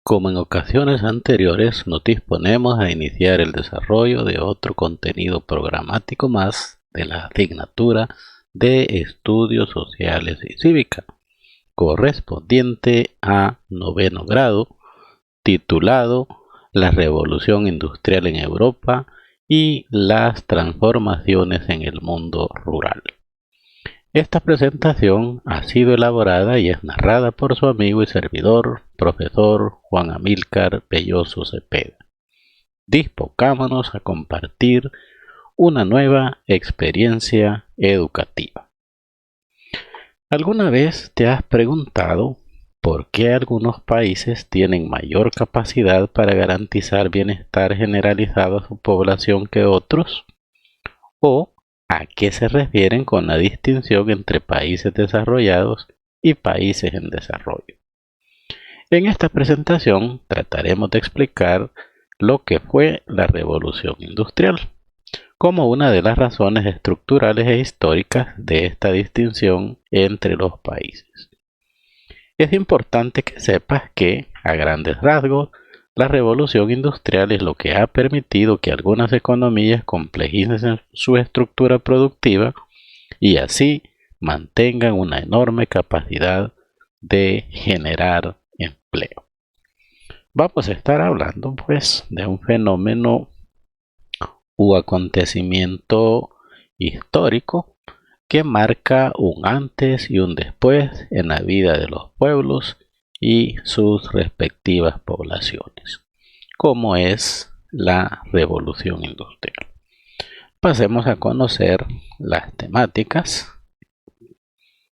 Como en ocasiones anteriores, nos disponemos a iniciar el desarrollo de otro contenido programático más de la asignatura de Estudios Sociales y Cívica, correspondiente a noveno grado, titulado La Revolución Industrial en Europa y las transformaciones en el mundo rural. Esta presentación ha sido elaborada y es narrada por su amigo y servidor, profesor Juan Amílcar Belloso Cepeda. Dispongámonos a compartir una nueva experiencia educativa. ¿Alguna vez te has preguntado por qué algunos países tienen mayor capacidad para garantizar bienestar generalizado a su población que otros? ¿O a qué se refieren con la distinción entre países desarrollados y países en desarrollo? En esta presentación trataremos de explicar lo que fue la Revolución Industrial, como una de las razones estructurales e históricas de esta distinción entre los países. Es importante que sepas que, a grandes rasgos, la revolución industrial es lo que ha permitido que algunas economías complejicen su estructura productiva y así mantengan una enorme capacidad de generar empleo. Vamos a estar hablando pues de un fenómeno u acontecimiento histórico que marca un antes y un después en la vida de los pueblos y sus respectivas poblaciones, como es la revolución industrial. Pasemos a conocer las temáticas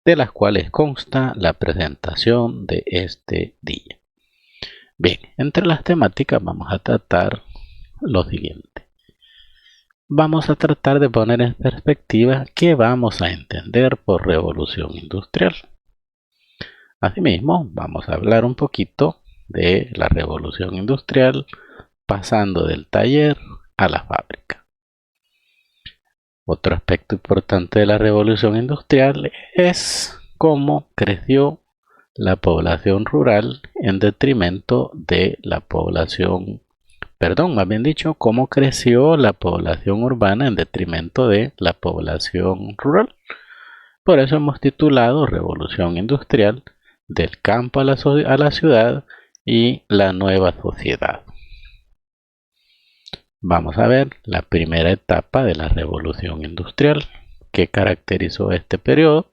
de las cuales consta la presentación de este día. Bien, entre las temáticas vamos a tratar lo siguiente. Vamos a tratar de poner en perspectiva qué vamos a entender por revolución industrial. Asimismo, vamos a hablar un poquito de la revolución industrial pasando del taller a la fábrica. Otro aspecto importante de la revolución industrial es cómo creció la población rural en detrimento de la población, más bien dicho, cómo creció la población urbana en detrimento de la población rural. Por eso hemos titulado Revolución Industrial del campo a la ciudad y la nueva sociedad. Vamos a ver la primera etapa de la revolución industrial que caracterizó este periodo.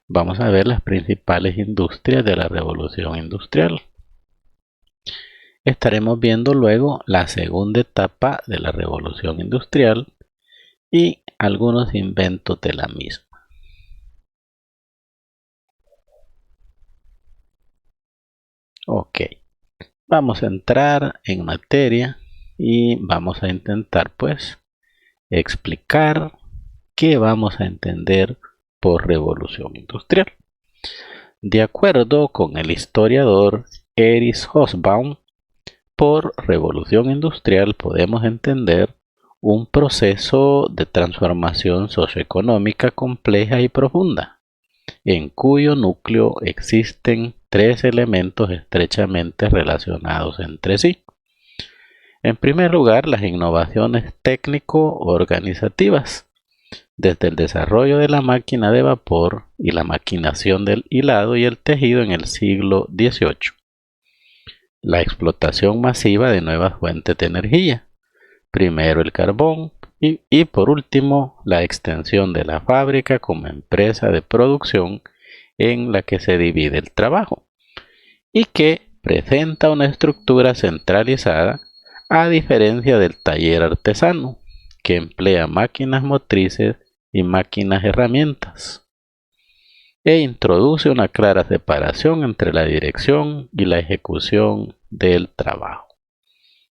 Vamos a ver las principales industrias de la revolución industrial. Estaremos viendo luego la segunda etapa de la revolución industrial y algunos inventos de la misma. Ok, vamos a entrar en materia y vamos a intentar pues explicar qué vamos a entender por revolución industrial. De acuerdo con el historiador Erich Hobsbawm, por revolución industrial podemos entender un proceso de transformación socioeconómica compleja y profunda, en cuyo núcleo existen tres elementos estrechamente relacionados entre sí. En primer lugar, las innovaciones técnico-organizativas, desde el desarrollo de la máquina de vapor y la maquinación del hilado y el tejido en el siglo XVIII. La explotación masiva de nuevas fuentes de energía, primero el carbón y por último la extensión de la fábrica como empresa de producción en la que se divide el trabajo y que presenta una estructura centralizada a diferencia del taller artesano, que emplea máquinas motrices y máquinas herramientas, e introduce una clara separación entre la dirección y la ejecución del trabajo.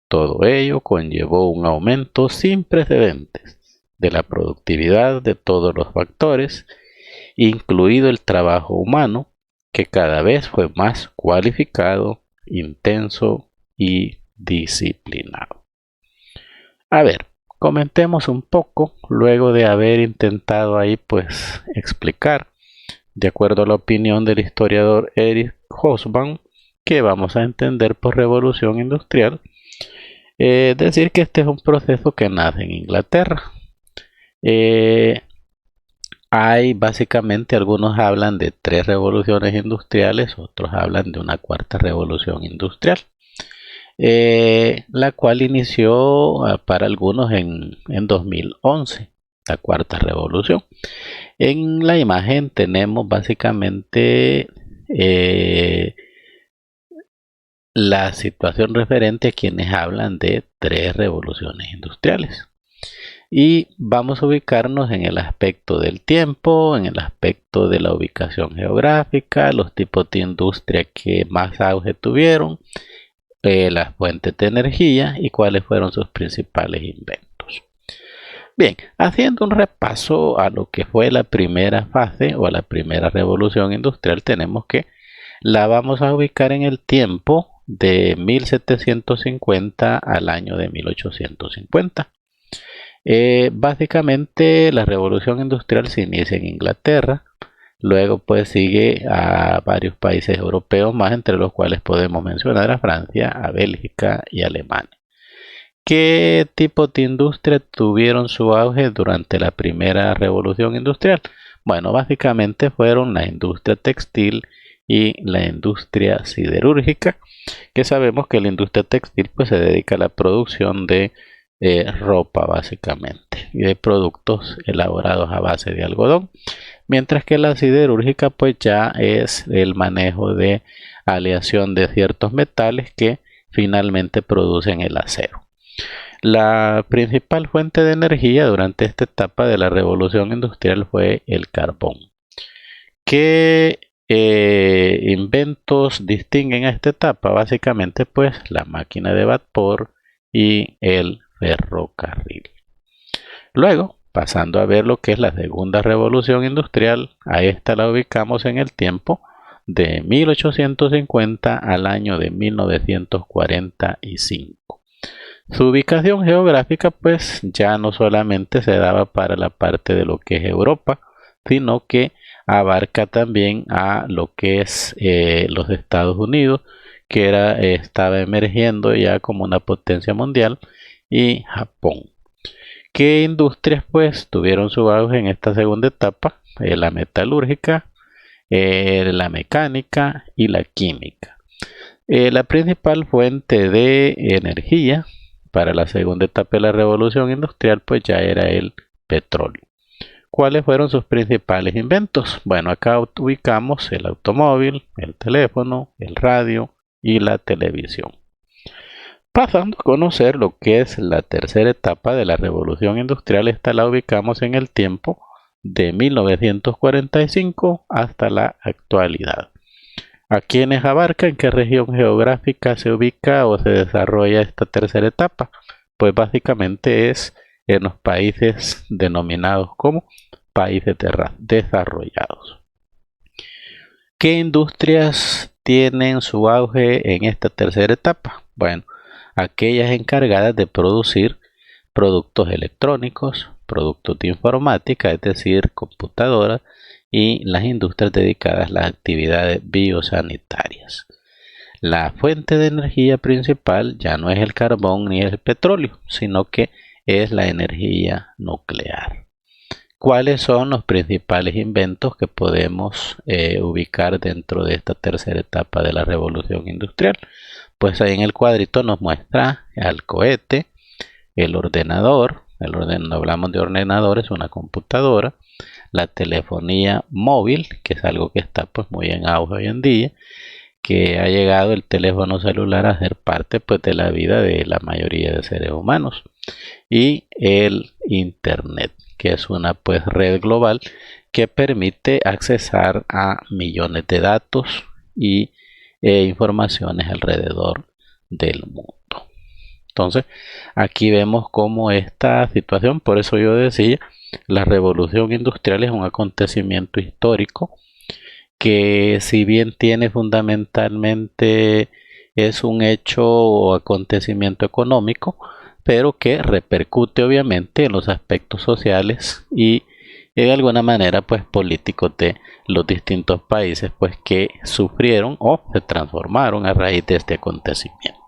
Todo ello conllevó un aumento sin precedentes de la productividad de todos los factores, incluido el trabajo humano, que cada vez fue más cualificado, intenso y disciplinado. A ver, comentemos un poco, luego de haber intentado ahí pues explicar, de acuerdo a la opinión del historiador Erich Hobsbawm, que vamos a entender por revolución industrial. Decir que este es un proceso que nace en Inglaterra. Hay básicamente, algunos hablan de 3 revoluciones industriales, otros hablan de una 4ª revolución industrial, la cual inició para algunos en 2011, la 4ª revolución. En la imagen tenemos básicamente la situación referente a quienes hablan de 3 revoluciones industriales. Y vamos a ubicarnos en el aspecto del tiempo, en el aspecto de la ubicación geográfica, los tipos de industria que más auge tuvieron, las fuentes de energía y cuáles fueron sus principales inventos. Bien, haciendo un repaso a lo que fue la primera fase o la primera revolución industrial, tenemos que la vamos a ubicar en el tiempo de 1750 al año de 1850. Básicamente la revolución industrial se inicia en Inglaterra, luego pues sigue a varios países europeos más, entre los cuales podemos mencionar a Francia, a Bélgica y Alemania. ¿Qué tipo de industria tuvieron su auge durante la primera revolución industrial? Bueno, básicamente fueron la industria textil y la industria siderúrgica, que sabemos que la industria textil pues se dedica a la producción de ropa básicamente y de productos elaborados a base de algodón, mientras que la siderúrgica pues ya es el manejo de aleación de ciertos metales que finalmente producen el acero. La principal fuente de energía durante esta etapa de la revolución industrial fue el carbón. ¿Qué inventos distinguen a esta etapa? Básicamente pues la máquina de vapor y el ferrocarril. Luego, pasando a ver lo que es la segunda revolución industrial, a esta la ubicamos en el tiempo de 1850 al año de 1945. Su ubicación geográfica pues ya no solamente se daba para la parte de lo que es Europa, sino que abarca también a lo que es los Estados Unidos, que estaba emergiendo ya como una potencia mundial, y Japón. ¿Qué industrias pues tuvieron su auge en esta segunda etapa? La metalúrgica, la mecánica y la química. La principal fuente de energía para la segunda etapa de la revolución industrial pues ya era el petróleo. ¿Cuáles fueron sus principales inventos? Bueno, acá ubicamos el automóvil, el teléfono, el radio y la televisión. Pasando a conocer lo que es la tercera etapa de la revolución industrial, esta la ubicamos en el tiempo de 1945 hasta la actualidad. ¿A quiénes abarca? ¿En qué región geográfica se ubica o se desarrolla esta tercera etapa? Pues básicamente es en los países denominados como países desarrollados. ¿Qué industrias tienen su auge en esta tercera etapa? Bueno, aquellas encargadas de producir productos electrónicos, productos de informática, es decir, computadoras, y las industrias dedicadas a las actividades biosanitarias. La fuente de energía principal ya no es el carbón ni el petróleo, sino que es la energía nuclear. ¿Cuáles son los principales inventos que podemos ubicar dentro de esta tercera etapa de la revolución industrial? Pues ahí en el cuadrito nos muestra al cohete, el ordenador, hablamos de ordenadores, una computadora, la telefonía móvil, que es algo que está pues muy en auge hoy en día, que ha llegado el teléfono celular a ser parte pues de la vida de la mayoría de seres humanos, y el internet, que es una pues red global que permite accesar a millones de datos y informaciones alrededor del mundo. Entonces aquí vemos cómo esta situación, por eso yo decía, la revolución industrial es un acontecimiento histórico que, si bien tiene fundamentalmente, es un hecho o acontecimiento económico, pero que repercute obviamente en los aspectos sociales y y de alguna manera pues políticos de los distintos países pues que sufrieron o se transformaron a raíz de este acontecimiento.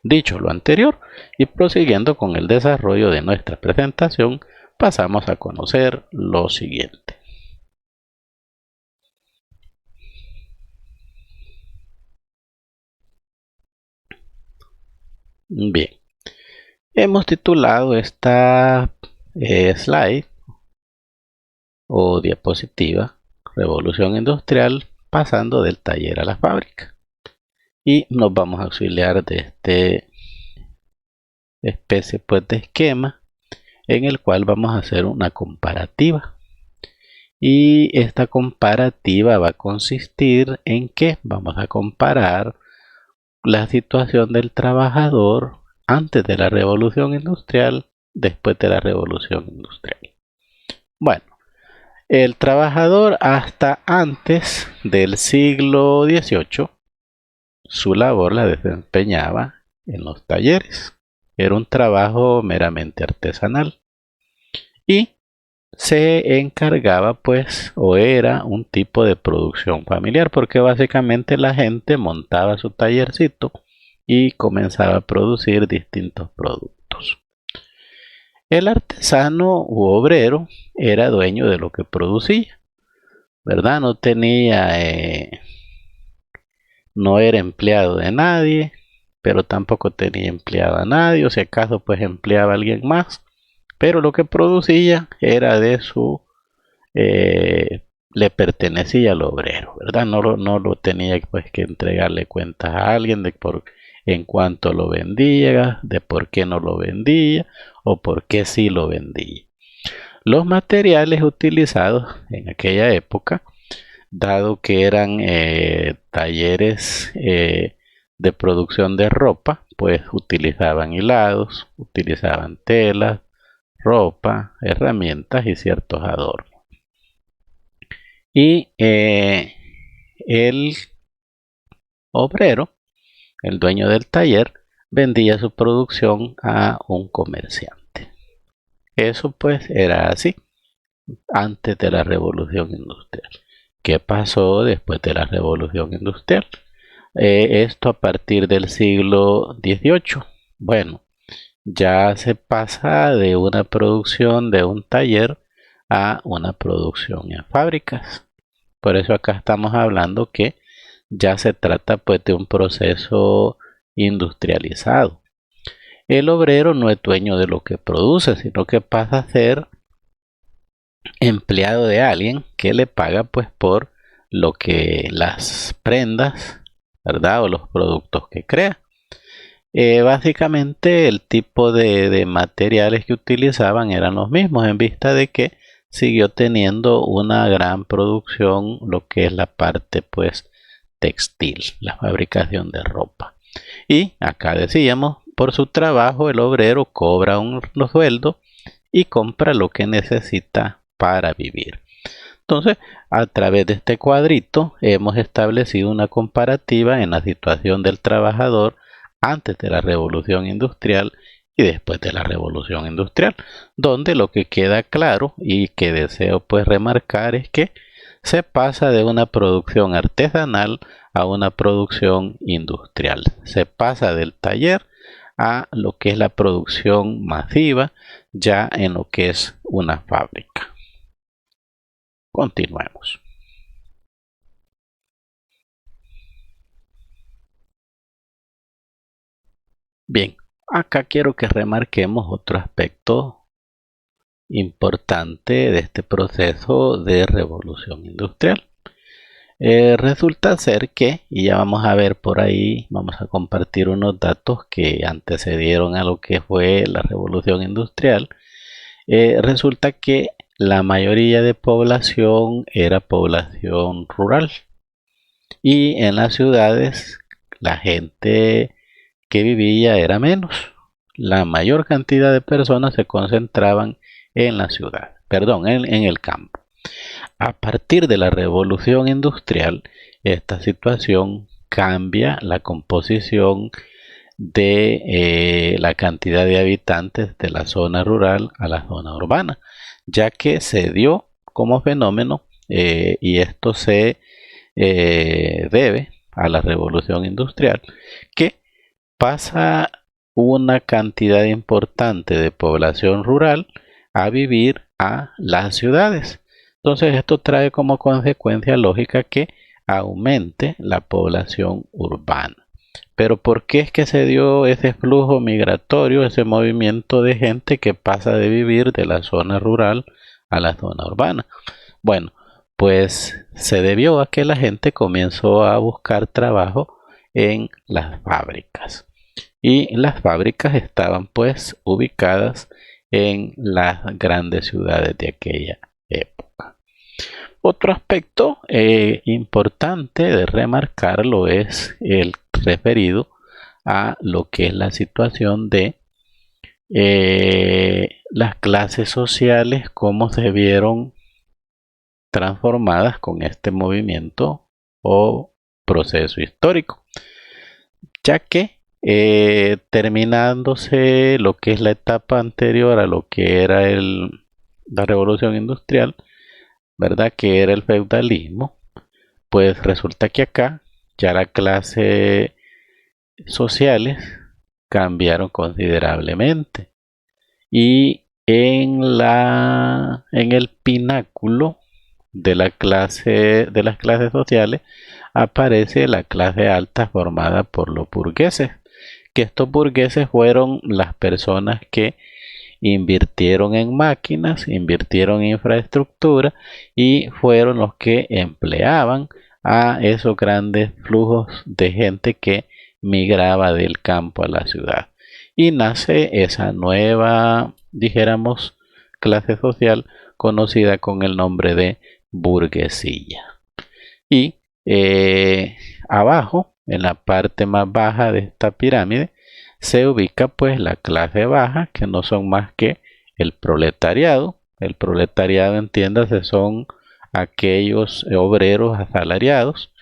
Dicho lo anterior y prosiguiendo con el desarrollo de nuestra presentación, pasamos a conocer lo siguiente. Bien, hemos titulado esta slide o diapositiva Revolución Industrial pasando del taller a la fábrica, y nos vamos a auxiliar de este especie pues de esquema en el cual vamos a hacer una comparativa, y esta comparativa va a consistir en que vamos a comparar la situación del trabajador antes de la revolución industrial, después de la revolución industrial. Bueno, el trabajador hasta antes del siglo XVIII, su labor la desempeñaba en los talleres. Era un trabajo meramente artesanal y se encargaba pues, o era un tipo de producción familiar, porque básicamente la gente montaba su tallercito y comenzaba a producir distintos productos. El artesano u obrero era dueño de lo que producía, ¿verdad? No era empleado de nadie, pero tampoco tenía empleado a nadie, o si acaso pues empleaba a alguien más, pero lo que producía era le pertenecía al obrero, ¿verdad? No lo tenía pues que entregarle cuentas a alguien en cuanto lo vendía, de por qué no lo vendía o por qué sí lo vendía. Los materiales utilizados en aquella época, dado que eran talleres de producción de ropa, pues utilizaban hilados, utilizaban telas, ropa, herramientas y ciertos adornos. Y el obrero, el dueño del taller, vendía su producción a un comerciante. Eso pues era así antes de la revolución industrial. ¿Qué pasó después de la revolución industrial? Esto a partir del siglo XVIII. Bueno, ya se pasa de una producción de un taller a una producción en fábricas. Por eso acá estamos hablando que ya se trata pues de un proceso industrializado. El obrero no es dueño de lo que produce, sino que pasa a ser empleado de alguien que le paga pues por lo que las prendas, ¿verdad? O los productos que crea. Básicamente el tipo de materiales que utilizaban eran los mismos, en vista de que siguió teniendo una gran producción lo que es la parte pues textil, la fabricación de ropa. Y acá decíamos, por su trabajo el obrero cobra un sueldo y compra lo que necesita para vivir. Entonces, a través de este cuadrito hemos establecido una comparativa en la situación del trabajador antes de la revolución industrial y después de la revolución industrial, donde lo que queda claro y que deseo pues remarcar es que se pasa de una producción artesanal a una producción industrial. Se pasa del taller a lo que es la producción masiva, ya en lo que es una fábrica. Continuemos. Bien, acá quiero que remarquemos otro aspecto importante de este proceso de revolución industrial. Resulta ser que, y ya vamos a ver por ahí, vamos a compartir unos datos que antecedieron a lo que fue la revolución industrial. Resulta que la mayoría de población era población rural, y en las ciudades la gente que vivía era menos. La mayor cantidad de personas se concentraban en la ciudad, perdón, en el campo. A partir de la revolución industrial, esta situación cambia la composición de la cantidad de habitantes de la zona rural a la zona urbana, ya que se dio como fenómeno y esto se debe a la revolución industrial, que pasa una cantidad importante de población rural a vivir a las ciudades. Entonces esto trae como consecuencia lógica que aumente la población urbana. Pero ¿por qué es que se dio ese flujo migratorio, ese movimiento de gente que pasa de vivir de la zona rural a la zona urbana? Bueno, pues se debió a que la gente comenzó a buscar trabajo en las fábricas. Y las fábricas estaban pues ubicadas en las grandes ciudades de aquella época. Otro aspecto importante de remarcarlo es el referido a lo que es la situación de las clases sociales, cómo se vieron transformadas con este movimiento o proceso histórico, ya que terminándose lo que es la etapa anterior a lo que era la revolución industrial, ¿verdad? Que era el feudalismo, pues resulta que acá ya las clases sociales cambiaron considerablemente y en el pináculo de las clases sociales aparece la clase alta formada por los burgueses, que estos burgueses fueron las personas que invirtieron en máquinas, invirtieron en infraestructura y fueron los que empleaban a esos grandes flujos de gente que migraba del campo a la ciudad. Y nace esa nueva, dijéramos, clase social conocida con el nombre de burguesía. Y abajo, en la parte más baja de esta pirámide, se ubica pues la clase baja, que no son más que el proletariado. El proletariado, entiéndase, son aquellos obreros asalariados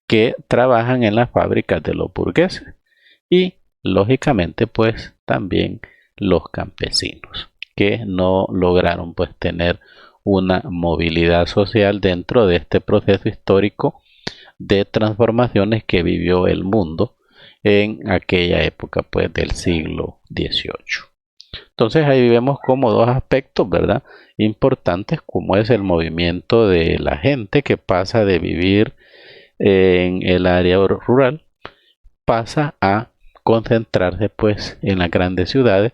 que trabajan en las fábricas de los burgueses y lógicamente pues también los campesinos que no lograron pues tener una movilidad social dentro de este proceso histórico de transformaciones que vivió el mundo en aquella época pues del siglo XVIII. Entonces ahí vemos como dos aspectos, ¿verdad?, importantes, como es el movimiento de la gente que pasa de vivir en el área rural, pasa a concentrarse pues en las grandes ciudades,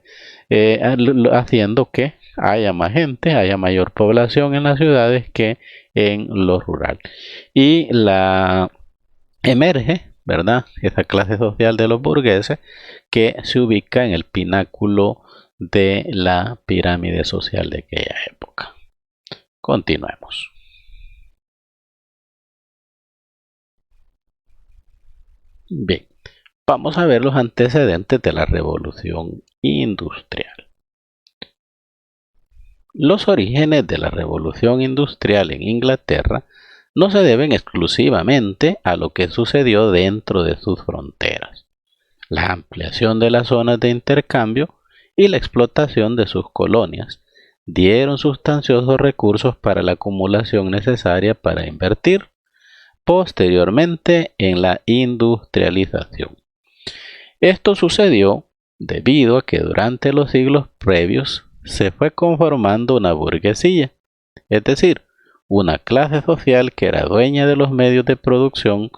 haciendo que haya más gente, haya mayor población en las ciudades que en lo rural. Y la emerge, ¿verdad?, esa clase social de los burgueses que se ubica en el pináculo de la pirámide social de aquella época. Continuemos. Bien, vamos a ver los antecedentes de la revolución industrial. Los orígenes de la revolución industrial en Inglaterra no se deben exclusivamente a lo que sucedió dentro de sus fronteras. La ampliación de las zonas de intercambio y la explotación de sus colonias dieron sustanciosos recursos para la acumulación necesaria para invertir posteriormente en la industrialización. Esto sucedió debido a que durante los siglos previos se fue conformando una burguesía, es decir, una clase social que era dueña de los medios de producción,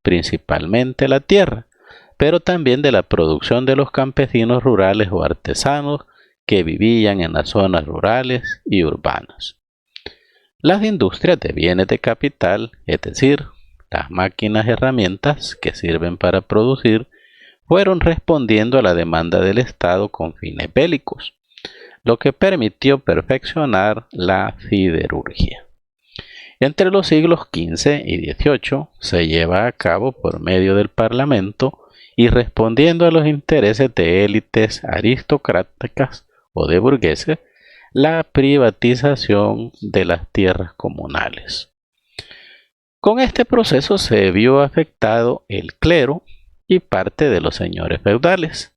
principalmente la tierra, pero también de la producción de los campesinos rurales o artesanos que vivían en las zonas rurales y urbanas. Las industrias de bienes de capital, es decir, las máquinas y herramientas que sirven para producir, fueron respondiendo a la demanda del Estado con fines bélicos, lo que permitió perfeccionar la siderurgia. Entre los siglos XV y XVIII se lleva a cabo por medio del Parlamento y respondiendo a los intereses de élites aristocráticas o de burgueses, la privatización de las tierras comunales. Con este proceso se vio afectado el clero, y parte de los señores feudales.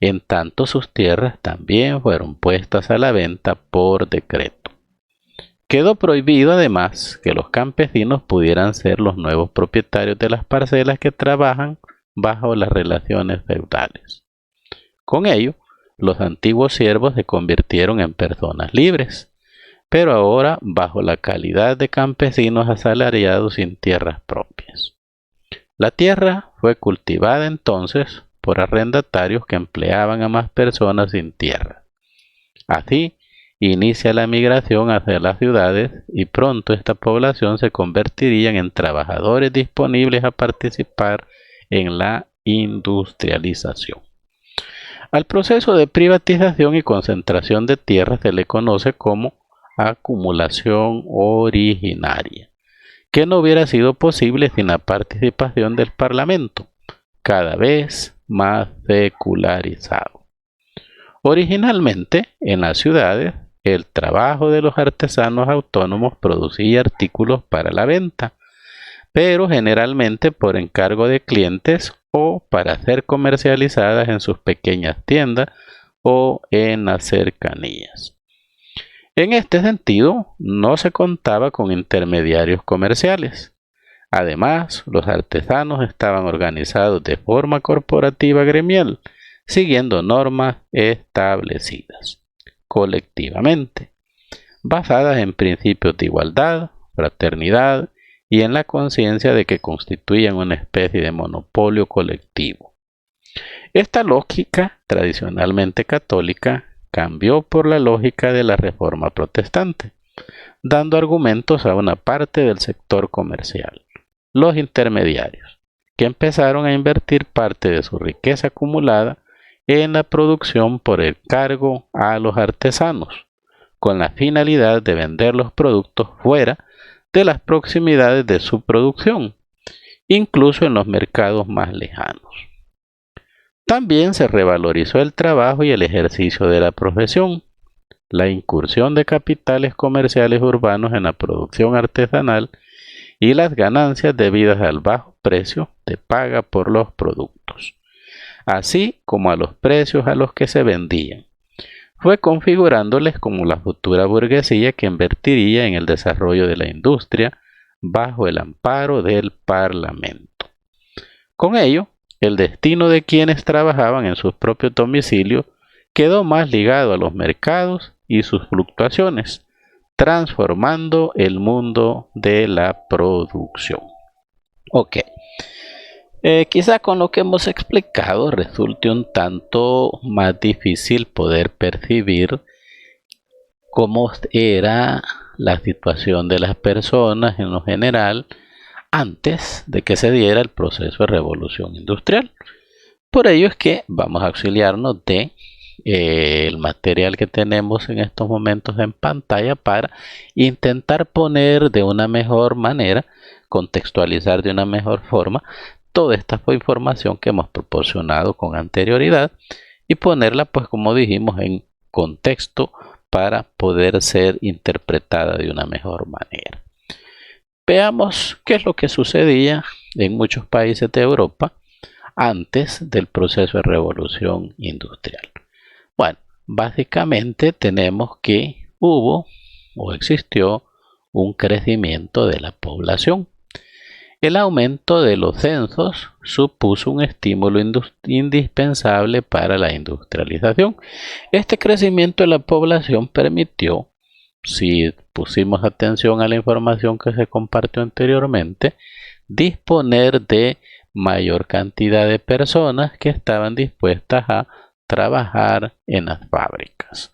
En tanto, sus tierras también fueron puestas a la venta por decreto. Quedó prohibido además que los campesinos pudieran ser los nuevos propietarios de las parcelas que trabajan bajo las relaciones feudales. Con ello, los antiguos siervos se convirtieron en personas libres, pero ahora bajo la calidad de campesinos asalariados sin tierras propias. La tierra fue cultivada entonces por arrendatarios que empleaban a más personas sin tierra. Así, inicia la migración hacia las ciudades y pronto esta población se convertiría en trabajadores disponibles a participar en la industrialización. Al proceso de privatización y concentración de tierras se le conoce como acumulación originaria, que no hubiera sido posible sin la participación del Parlamento, cada vez más secularizado. Originalmente, en las ciudades, el trabajo de los artesanos autónomos producía artículos para la venta, pero generalmente por encargo de clientes o para ser comercializadas en sus pequeñas tiendas o en las cercanías. En este sentido, no se contaba con intermediarios comerciales. Además, los artesanos estaban organizados de forma corporativa gremial, siguiendo normas establecidas colectivamente, basadas en principios de igualdad, fraternidad y en la conciencia de que constituían una especie de monopolio colectivo. Esta lógica, tradicionalmente católica, cambió por la lógica de la Reforma protestante, dando argumentos a una parte del sector comercial, los intermediarios, que empezaron a invertir parte de su riqueza acumulada en la producción por el cargo a los artesanos, con la finalidad de vender los productos fuera de las proximidades de su producción, incluso en los mercados más lejanos. También se revalorizó el trabajo y el ejercicio de la profesión. La incursión de capitales comerciales urbanos en la producción artesanal y las ganancias debidas al bajo precio de paga por los productos, así como a los precios a los que se vendían, fue configurándoles como la futura burguesía que invertiría en el desarrollo de la industria bajo el amparo del Parlamento. Con ello, el destino de quienes trabajaban en sus propios domicilios quedó más ligado a los mercados y sus fluctuaciones, transformando el mundo de la producción. Ok. Quizá con lo que hemos explicado resulte un tanto más difícil poder percibir cómo era la situación de las personas en lo general antes de que se diera el proceso de revolución industrial. Por ello es que vamos a auxiliarnos de el material que tenemos en estos momentos en pantalla para intentar poner de una mejor manera, contextualizar de una mejor forma toda esta información que hemos proporcionado con anterioridad y ponerla, pues como dijimos, en contexto para poder ser interpretada de una mejor manera. Veamos qué es lo que sucedía en muchos países de Europa antes del proceso de revolución industrial. Bueno, básicamente tenemos que hubo o existió un crecimiento de la población. El aumento de los censos supuso un estímulo indispensable para la industrialización. Este crecimiento de la población permitió, si pusimos atención a la información que se compartió anteriormente, disponer de mayor cantidad de personas que estaban dispuestas a trabajar en las fábricas,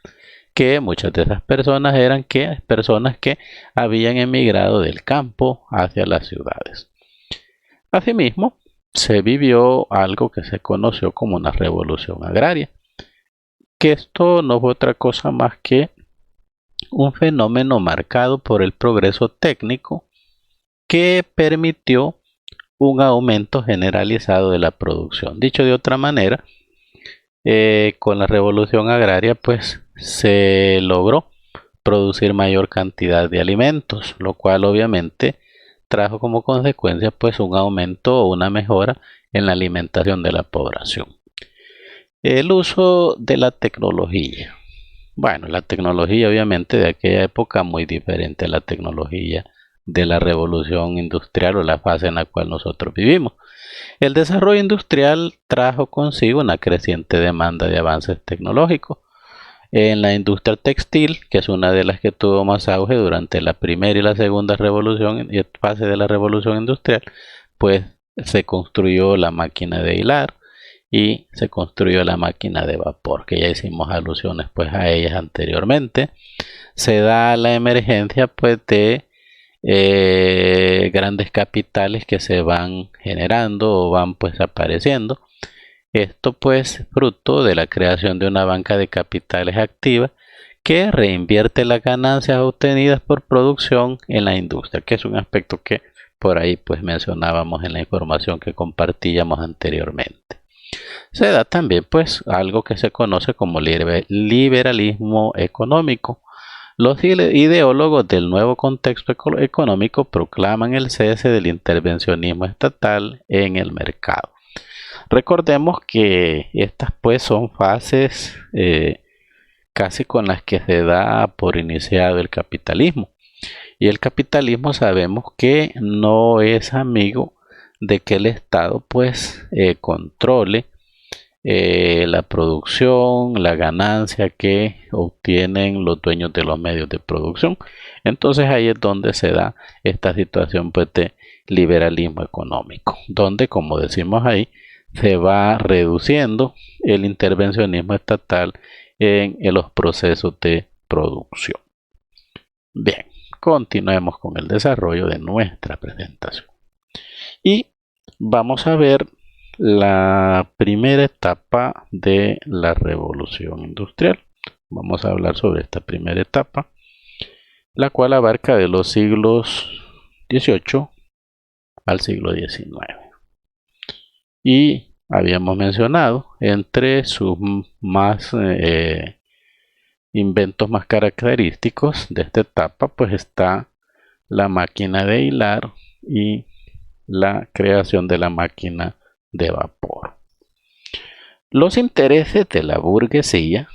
que muchas de esas personas eran personas que habían emigrado del campo hacia las ciudades. Asimismo, se vivió algo que se conoció como una revolución agraria, que esto no fue otra cosa más que un fenómeno marcado por el progreso técnico que permitió un aumento generalizado de la producción. Dicho de otra manera, con la revolución agraria pues se logró producir mayor cantidad de alimentos, lo cual obviamente trajo como consecuencia pues un aumento o una mejora en la alimentación de la población. El uso de la tecnología. Bueno, la tecnología obviamente de aquella época muy diferente a la tecnología de la revolución industrial o la fase en la cual nosotros vivimos. El desarrollo industrial trajo consigo una creciente demanda de avances tecnológicos. En la industria textil, que es una de las que tuvo más auge durante la primera y la segunda fase de la revolución industrial, pues se construyó la máquina de hilar y se construyó la máquina de vapor, que ya hicimos alusiones pues a ellas anteriormente. Se da la emergencia pues de grandes capitales que se van generando o van pues apareciendo. Esto pues fruto de la creación de una banca de capitales activa que reinvierte las ganancias obtenidas por producción en la industria, que es un aspecto que por ahí pues mencionábamos en la información que compartíamos anteriormente. Se da también pues algo que se conoce como liberalismo económico. Los ideólogos del nuevo contexto económico proclaman el cese del intervencionismo estatal en el mercado. Recordemos que estas pues son fases casi con las que se da por iniciado el capitalismo. Y el capitalismo sabemos que no es amigo de que el Estado pues controle la producción, la ganancia que obtienen los dueños de los medios de producción. Entonces ahí es donde se da esta situación pues de liberalismo económico, donde como decimos ahí se va reduciendo el intervencionismo estatal en los procesos de producción. Bien, continuemos con el desarrollo de nuestra presentación y vamos a ver la primera etapa de la revolución industrial. Vamos a hablar sobre esta primera etapa, la cual abarca de los siglos XVIII al siglo XIX. Y habíamos mencionado entre sus inventos más característicos de esta etapa pues está la máquina de hilar y la creación de la máquina de vapor. Los intereses de la burguesía,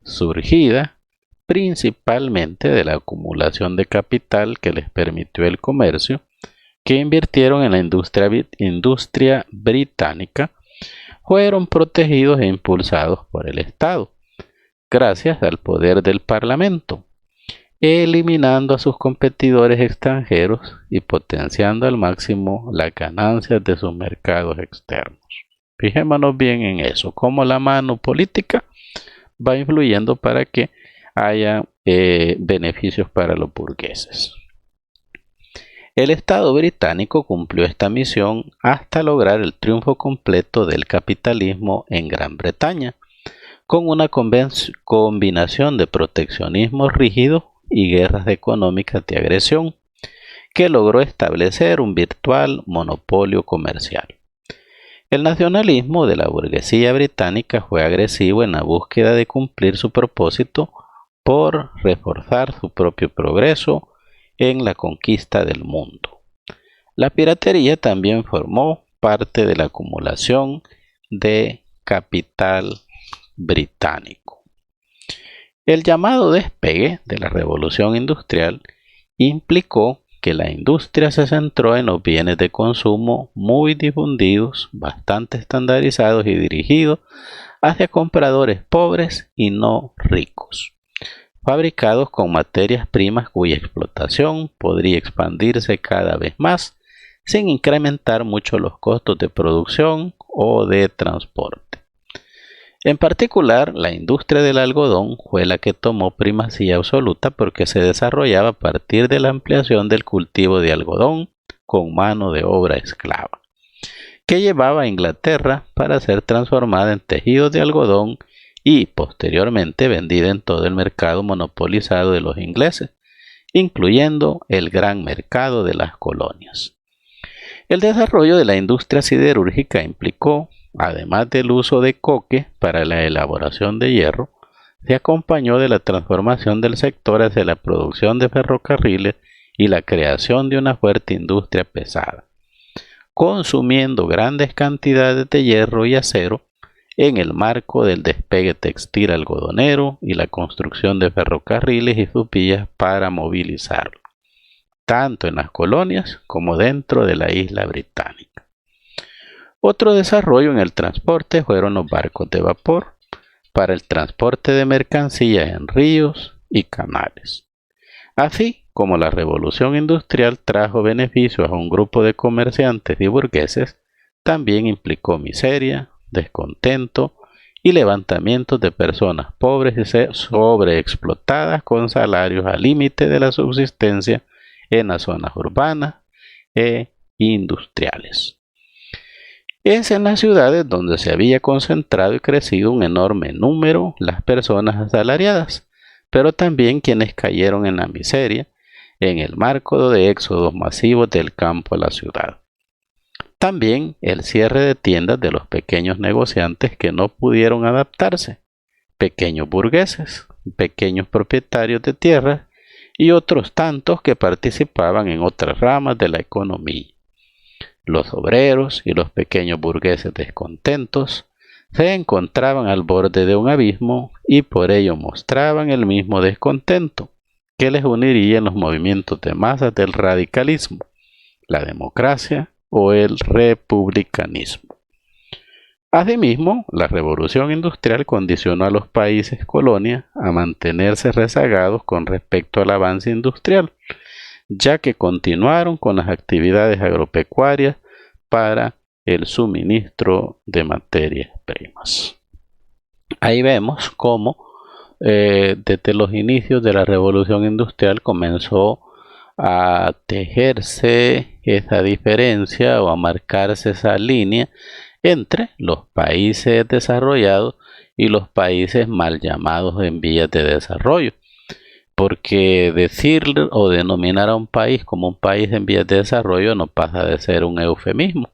surgida principalmente de la acumulación de capital que les permitió el comercio, que invirtieron en la industria británica, fueron protegidos e impulsados por el Estado, gracias al poder del Parlamento, eliminando a sus competidores extranjeros y potenciando al máximo las ganancias de sus mercados externos. Fijémonos bien en eso, cómo la mano política va influyendo para que haya beneficios para los burgueses. El Estado británico cumplió esta misión hasta lograr el triunfo completo del capitalismo en Gran Bretaña, con una combinación de proteccionismo rígido y guerras económicas de agresión, que logró establecer un virtual monopolio comercial. El nacionalismo de la burguesía británica fue agresivo en la búsqueda de cumplir su propósito por reforzar su propio progreso en la conquista del mundo. La piratería también formó parte de la acumulación de capital británico. El llamado despegue de la revolución industrial implicó que la industria se centró en los bienes de consumo muy difundidos, bastante estandarizados y dirigidos hacia compradores pobres y no ricos, fabricados con materias primas cuya explotación podría expandirse cada vez más sin incrementar mucho los costos de producción o de transporte. En particular, la industria del algodón fue la que tomó primacía absoluta porque se desarrollaba a partir de la ampliación del cultivo de algodón con mano de obra esclava, que llevaba a Inglaterra para ser transformada en tejidos de algodón y posteriormente vendida en todo el mercado monopolizado de los ingleses, incluyendo el gran mercado de las colonias. El desarrollo de la industria siderúrgica implicó, además del uso de coque para la elaboración de hierro, se acompañó de la transformación del sector hacia la producción de ferrocarriles y la creación de una fuerte industria pesada, consumiendo grandes cantidades de hierro y acero en el marco del despegue textil algodonero y la construcción de ferrocarriles y sus vías para movilizarlo, tanto en las colonias como dentro de la isla británica. Otro desarrollo en el transporte fueron los barcos de vapor para el transporte de mercancías en ríos y canales. Así como la revolución industrial trajo beneficios a un grupo de comerciantes y burgueses, también implicó miseria, descontento y levantamientos de personas pobres y sobreexplotadas con salarios al límite de la subsistencia en las zonas urbanas e industriales. Es en las ciudades donde se había concentrado y crecido un enorme número las personas asalariadas, pero también quienes cayeron en la miseria en el marco de éxodos masivos del campo a la ciudad. También el cierre de tiendas de los pequeños negociantes que no pudieron adaptarse, pequeños burgueses, pequeños propietarios de tierras y otros tantos que participaban en otras ramas de la economía. Los obreros y los pequeños burgueses descontentos se encontraban al borde de un abismo y por ello mostraban el mismo descontento que les uniría en los movimientos de masas del radicalismo, la democracia o el republicanismo. Asimismo, la revolución industrial condicionó a los países colonias a mantenerse rezagados con respecto al avance industrial, ya que continuaron con las actividades agropecuarias para el suministro de materias primas. Ahí vemos cómo desde los inicios de la revolución industrial comenzó a tejerse esa diferencia o a marcarse esa línea entre los países desarrollados y los países mal llamados en vías de desarrollo, porque decir o denominar a un país como un país en vías de desarrollo no pasa de ser un eufemismo,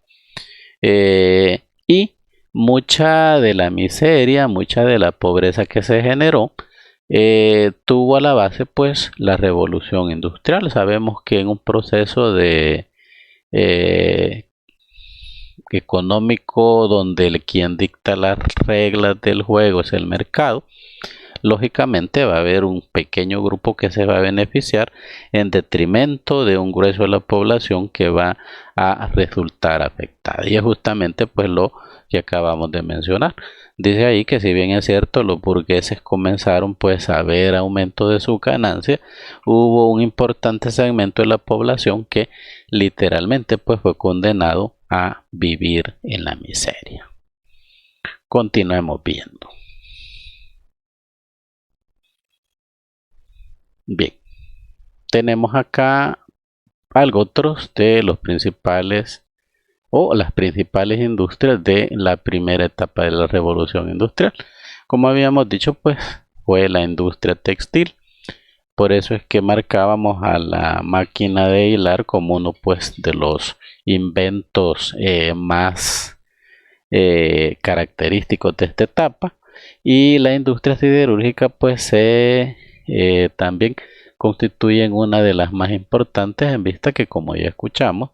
y mucha de la miseria, mucha de la pobreza que se generó tuvo a la base pues la revolución industrial. Sabemos que en un proceso de económico donde quien dicta las reglas del juego es el mercado, lógicamente va a haber un pequeño grupo que se va a beneficiar en detrimento de un grueso de la población que va a resultar afectada, y es justamente pues lo que acabamos de mencionar. Dice ahí que si bien es cierto los burgueses comenzaron pues a ver aumento de su ganancia, hubo un importante segmento de la población que literalmente pues fue condenado a vivir en la miseria. Continuemos viendo. Bien, tenemos acá algo otros de los principales o las principales industrias de la primera etapa de la revolución industrial. Como habíamos dicho, pues fue la industria textil. Por eso es que marcábamos a la máquina de hilar como uno pues de los inventos más característicos de esta etapa, y la industria siderúrgica pues también constituyen una de las más importantes, en vista que, como ya escuchamos,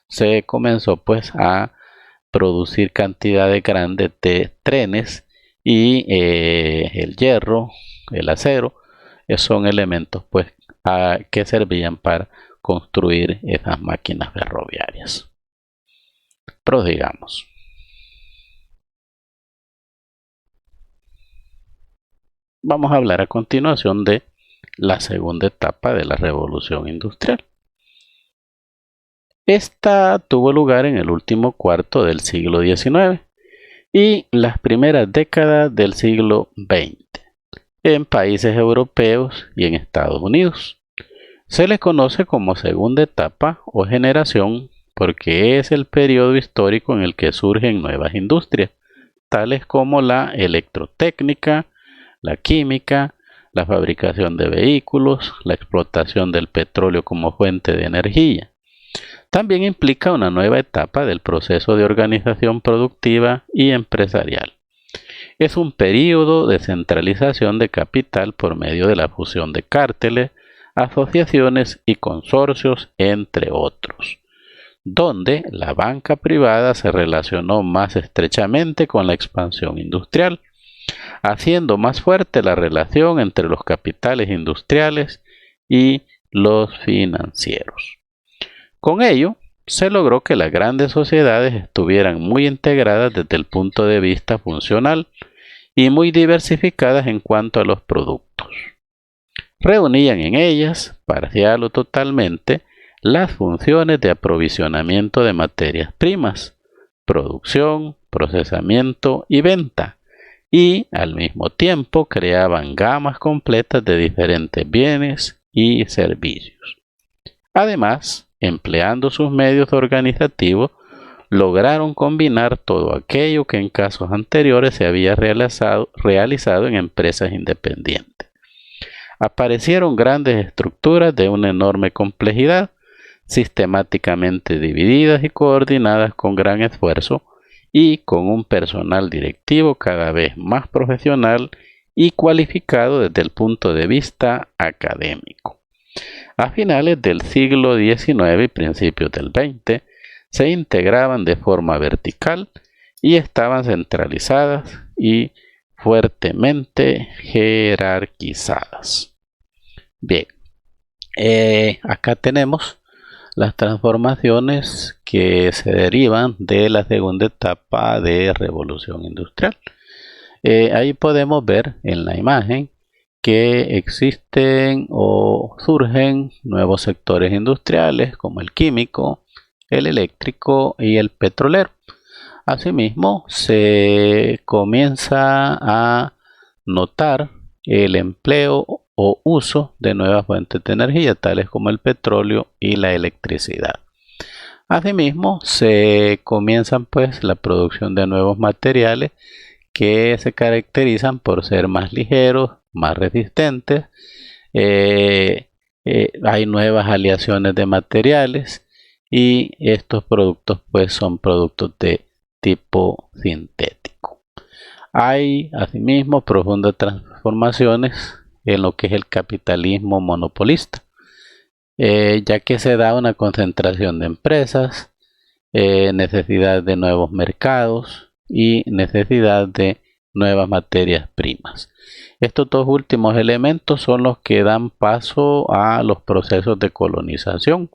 se comenzó pues a producir cantidades grandes de trenes, y el hierro, el acero, son elementos pues que servían para construir esas máquinas ferroviarias. Prosigamos. Vamos a hablar a continuación de la segunda etapa de la revolución industrial. Esta tuvo lugar en el último cuarto del siglo XIX y las primeras décadas del siglo XX en países europeos y en Estados Unidos. Se le conoce como segunda etapa o generación porque es el periodo histórico en el que surgen nuevas industrias, tales como la electrotécnica, la química, la fabricación de vehículos, la explotación del petróleo como fuente de energía. También implica una nueva etapa del proceso de organización productiva y empresarial. Es un periodo de centralización de capital por medio de la fusión de cárteles, asociaciones y consorcios, entre otros, donde la banca privada se relacionó más estrechamente con la expansión industrial, haciendo más fuerte la relación entre los capitales industriales y los financieros. Con ello, se logró que las grandes sociedades estuvieran muy integradas desde el punto de vista funcional y muy diversificadas en cuanto a los productos. Reunían en ellas, parcial o totalmente, las funciones de aprovisionamiento de materias primas, producción, procesamiento y venta, y al mismo tiempo creaban gamas completas de diferentes bienes y servicios. Además, empleando sus medios organizativos, lograron combinar todo aquello que en casos anteriores se había realizado en empresas independientes. Aparecieron grandes estructuras de una enorme complejidad, sistemáticamente divididas y coordinadas con gran esfuerzo y con un personal directivo cada vez más profesional y cualificado desde el punto de vista académico. A finales del siglo XIX y principios del XX, se integraban de forma vertical y estaban centralizadas y fuertemente jerarquizadas. Bien, acá tenemos las transformaciones que se derivan de la segunda etapa de revolución industrial. Ahí podemos ver en la imagen que existen o surgen nuevos sectores industriales como el químico, el eléctrico y el petrolero. Asimismo, se comienza a notar el empleo o uso de nuevas fuentes de energía, tales como el petróleo y la electricidad. Asimismo, se comienzan pues la producción de nuevos materiales que se caracterizan por ser más ligeros, más resistentes. Hay nuevas aleaciones de materiales y estos productos pues son productos de tipo sintético. Hay asimismo profundas transformaciones en lo que es el capitalismo monopolista, ya que se da una concentración de empresas, necesidad de nuevos mercados y necesidad de nuevas materias primas. Estos dos últimos elementos son los que dan paso a los procesos de colonización,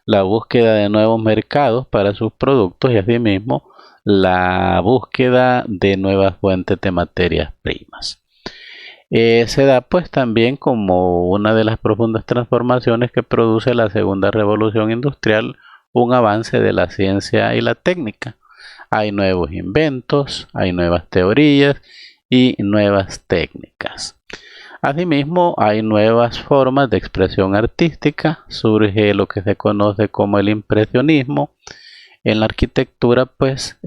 la búsqueda de nuevos mercados para sus productos y asimismo la búsqueda de nuevas fuentes de materias primas. Se da pues también como una de las profundas transformaciones que produce la segunda revolución industrial, un avance de la ciencia y la técnica. Hay nuevos inventos, hay nuevas teorías y nuevas técnicas. Asimismo, hay nuevas formas de expresión artística, surge lo que se conoce como el impresionismo. En la arquitectura pues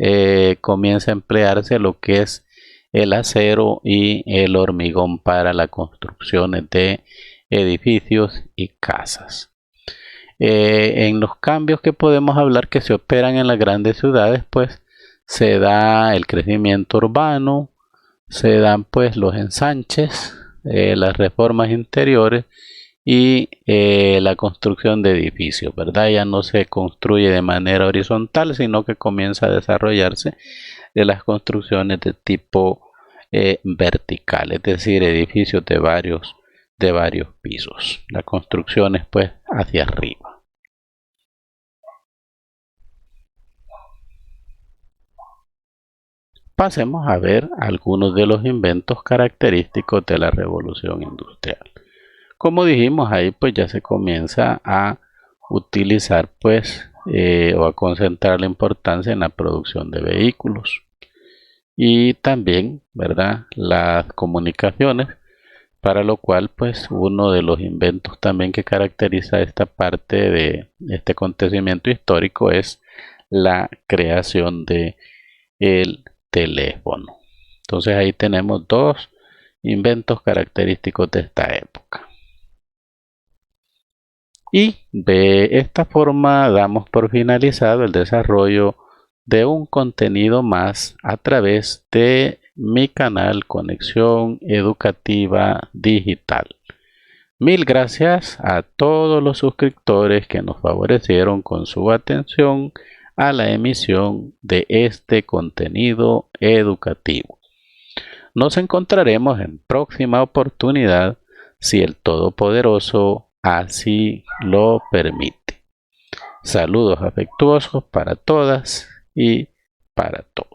comienza a emplearse lo que es el acero y el hormigón para la construcción de edificios y casas. En los cambios que podemos hablar que se operan en las grandes ciudades pues se da el crecimiento urbano, se dan pues los ensanches, las reformas interiores y la construcción de edificios, ¿verdad? Ya no se construye de manera horizontal, sino que comienza a desarrollarse de las construcciones de tipo vertical, es decir, edificios de varios pisos. La construcción es pues hacia arriba. Pasemos a ver algunos de los inventos característicos de la revolución industrial. Como dijimos, ahí pues ya se comienza a utilizar pues o a concentrar la importancia en la producción de vehículos y también, ¿verdad?, las comunicaciones, para lo cual pues uno de los inventos también que caracteriza esta parte de este acontecimiento histórico es la creación de el teléfono. Entonces ahí tenemos dos inventos característicos de esta época. Y de esta forma damos por finalizado el desarrollo de un contenido más a través de mi canal Conexión Educativa Digital. Mil gracias a todos los suscriptores que nos favorecieron con su atención a la emisión de este contenido educativo. Nos encontraremos en próxima oportunidad si el Todopoderoso así lo permite. Saludos afectuosos para todas y para todos.